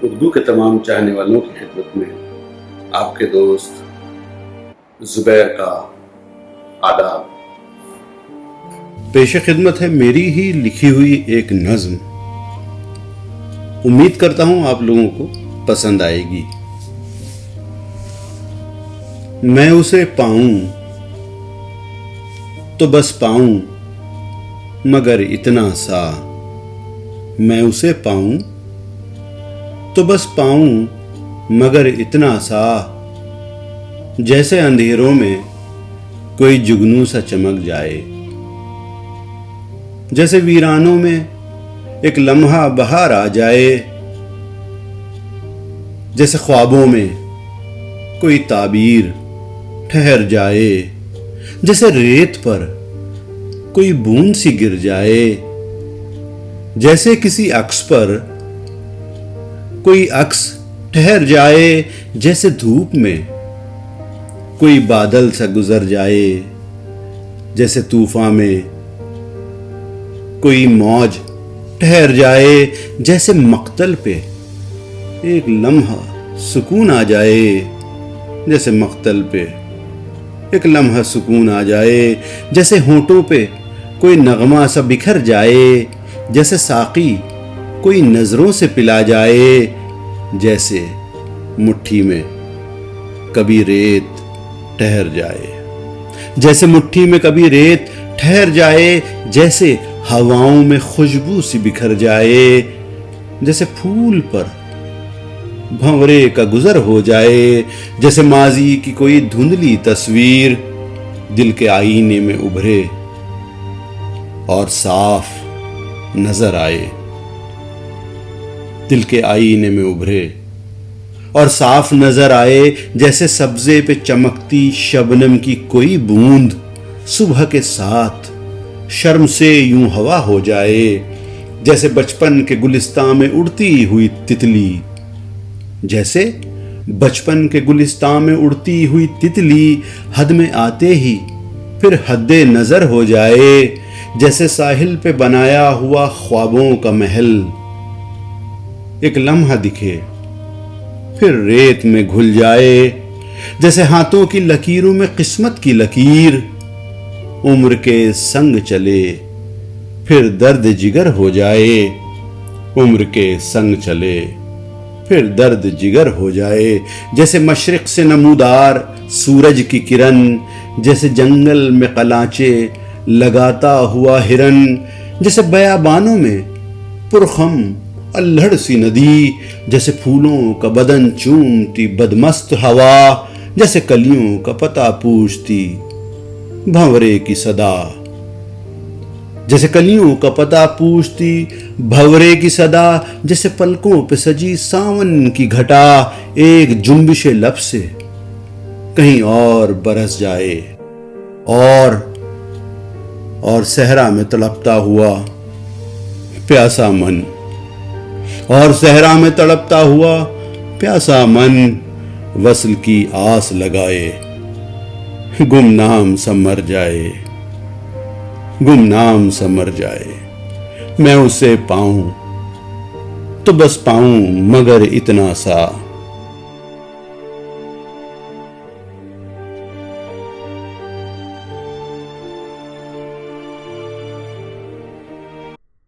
اردو کے تمام چاہنے والوں کی خدمت میں آپ کے دوست زبیر کا آداب۔ پیش خدمت ہے میری ہی لکھی ہوئی ایک نظم۔ امید کرتا ہوں آپ لوگوں کو پسند آئے گی۔ میں اسے پاؤں تو بس پاؤں مگر اتنا سا، میں اسے پاؤں تو بس پاؤں مگر اتنا سا، جیسے اندھیروں میں کوئی جگنو سا چمک جائے، جیسے ویرانوں میں ایک لمحہ بہار آ جائے، جیسے خوابوں میں کوئی تعبیر ٹھہر جائے، جیسے ریت پر کوئی بوند سی گر جائے، جیسے کسی عکس پر کوئی عکس ٹھہر جائے، جیسے دھوپ میں کوئی بادل سا گزر جائے، جیسے طوفان میں کوئی موج ٹھہر جائے، جیسے مقتل پہ ایک لمحہ سکون آ جائے، جیسے مقتل پہ ایک لمحہ سکون آ جائے، جیسے ہونٹوں پہ کوئی نغمہ سا بکھر جائے، جیسے ساقی کوئی نظروں سے پلا جائے، جیسے مٹھی میں کبھی ریت ٹھہر جائے، جیسے مٹھی میں کبھی ریت ٹھہر جائے، جیسے ہواؤں میں خوشبو سی بکھر جائے، جیسے پھول پر بھنورے کا گزر ہو جائے، جیسے ماضی کی کوئی دھندلی تصویر دل کے آئینے میں ابھرے اور صاف نظر آئے، دل کے آئینے میں ابھرے اور صاف نظر آئے، جیسے سبزے پہ چمکتی شبنم کی کوئی بوند صبح کے ساتھ شرم سے یوں ہوا ہو جائے، جیسے بچپن کے گلستان میں اڑتی ہوئی تتلی، جیسے بچپن کے گلستان میں اڑتی ہوئی تتلی حد میں آتے ہی پھر حد نظر ہو جائے، جیسے ساحل پہ بنایا ہوا خوابوں کا محل ایک لمحہ دکھے پھر ریت میں گھل جائے، جیسے ہاتھوں کی لکیروں میں قسمت کی لکیر عمر کے سنگ چلے پھر درد جگر ہو جائے، عمر کے سنگ چلے پھر درد جگر ہو جائے، جیسے مشرق سے نمودار سورج کی کرن، جیسے جنگل میں قلانچے لگاتا ہوا ہرن، جیسے بیابانوں میں پرخم الہڑ سی ندی، جیسے پھولوں کا بدن چومتی بدمست ہوا، جیسے کلیوں کا پتہ پوچھتی بھنورے کی صدا، جیسے کلیوں کا پتہ پوچھتی بھنورے کی صدا، جیسے پلکوں پہ سجی ساون کی گھٹا ایک جنبش لب سے کہیں اور برس جائے، اور صحرا میں تڑپتا ہوا پیاسا من، اور صحرا میں تڑپتا ہوا پیاسا من وصل کی آس لگائے گمنام سا مر جائے، گمنام سا مر جائے، میں اسے پاؤں تو بس پاؤں مگر اتنا سا۔